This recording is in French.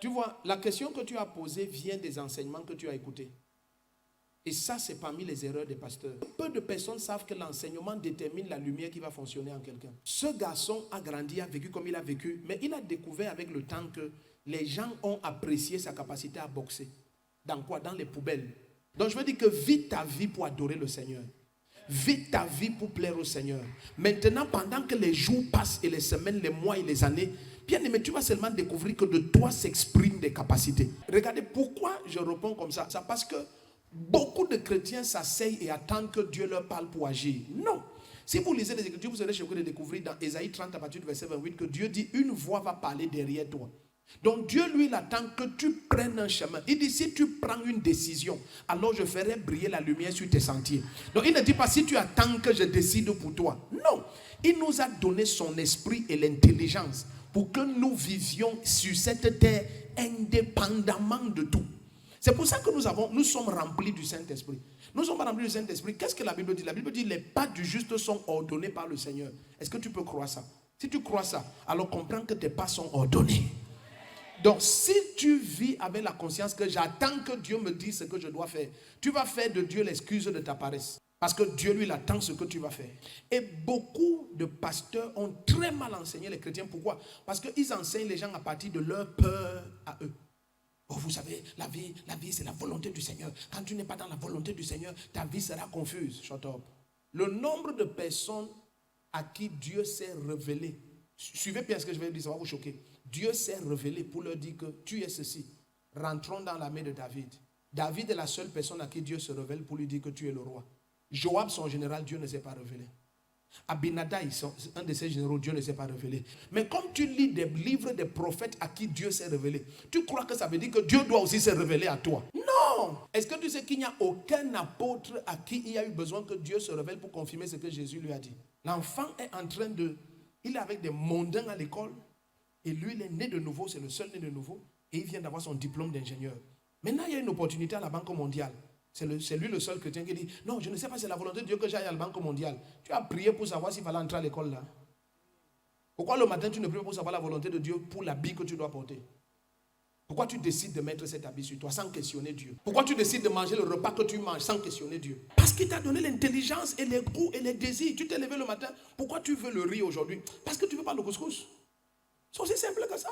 Tu vois, la question que tu as posée vient des enseignements que tu as écoutés. Et ça, c'est parmi les erreurs des pasteurs. Peu de personnes savent que l'enseignement détermine la lumière qui va fonctionner en quelqu'un. Ce garçon a grandi, a vécu comme il a vécu, mais il a découvert avec le temps que les gens ont apprécié sa capacité à boxer. Dans quoi? Dans les poubelles. Donc je veux dire que vis ta vie pour adorer le Seigneur. Vis ta vie pour plaire au Seigneur. Maintenant, pendant que les jours passent et les semaines, les mois et les années, bien aimé, tu vas seulement découvrir que de toi s'expriment des capacités. Regardez pourquoi je réponds comme ça. C'est parce que beaucoup de chrétiens s'asseyent et attendent que Dieu leur parle pour agir. Non. Si vous lisez les Écritures, vous serez choqués de découvrir dans Ésaïe 30 à partir du verset 28 que Dieu dit une voix va parler derrière toi. Donc Dieu lui il attend que tu prennes un chemin. Il dit si tu prends une décision, alors je ferai briller la lumière sur tes sentiers. Donc il ne dit pas si tu attends que je décide pour toi. Non. Il nous a donné son esprit et l'intelligence pour que nous vivions sur cette terre indépendamment de tout. C'est pour ça que nous sommes remplis du Saint-Esprit. Nous sommes remplis du Saint-Esprit. Qu'est-ce que la Bible dit? La Bible dit les pas du juste sont ordonnés par le Seigneur. Est-ce que tu peux croire ça? Si tu crois ça, alors comprends que tes pas sont ordonnés. Donc si tu vis avec la conscience que j'attends que Dieu me dise ce que je dois faire, tu vas faire de Dieu l'excuse de ta paresse. Parce que Dieu lui il attend ce que tu vas faire. Et beaucoup de pasteurs ont très mal enseigné les chrétiens. Pourquoi? Parce qu'ils enseignent les gens à partir de leur peur à eux. Oh, vous savez, la vie c'est la volonté du Seigneur. Quand tu n'es pas dans la volonté du Seigneur, ta vie sera confuse. Shut up. Le nombre de personnes à qui Dieu s'est révélé, suivez bien ce que je vais dire, ça va vous choquer. Dieu s'est révélé pour leur dire que tu es ceci. Rentrons dans la main de David. David est la seule personne à qui Dieu se révèle pour lui dire que tu es le roi. Joab, son général, Dieu ne s'est pas révélé. Abinadab, un de ses généraux, Dieu ne s'est pas révélé. Mais comme tu lis des livres des prophètes à qui Dieu s'est révélé, tu crois que ça veut dire que Dieu doit aussi se révéler à toi? Non! Est-ce que tu sais qu'il n'y a aucun apôtre à qui il y a eu besoin que Dieu se révèle pour confirmer ce que Jésus lui a dit? L'enfant est en train de... Il est avec des mondains à l'école et lui, il est né de nouveau, c'est le seul né de nouveau et il vient d'avoir son diplôme d'ingénieur. Maintenant, il y a une opportunité à la Banque mondiale. C'est lui le seul chrétien qui dit non, je ne sais pas si c'est la volonté de Dieu que j'aille à la Banque mondiale. Tu as prié pour savoir s'il fallait entrer à l'école là. Pourquoi le matin tu ne pries pas pour savoir la volonté de Dieu pour l'habit que tu dois porter? Pourquoi tu décides de mettre cet habit sur toi sans questionner Dieu? Pourquoi tu décides de manger le repas que tu manges sans questionner Dieu? Parce qu'il t'a donné l'intelligence et les goûts et les désirs. Tu t'es levé le matin. Pourquoi tu veux le riz aujourd'hui? Parce que tu ne veux pas le couscous. C'est aussi simple que ça.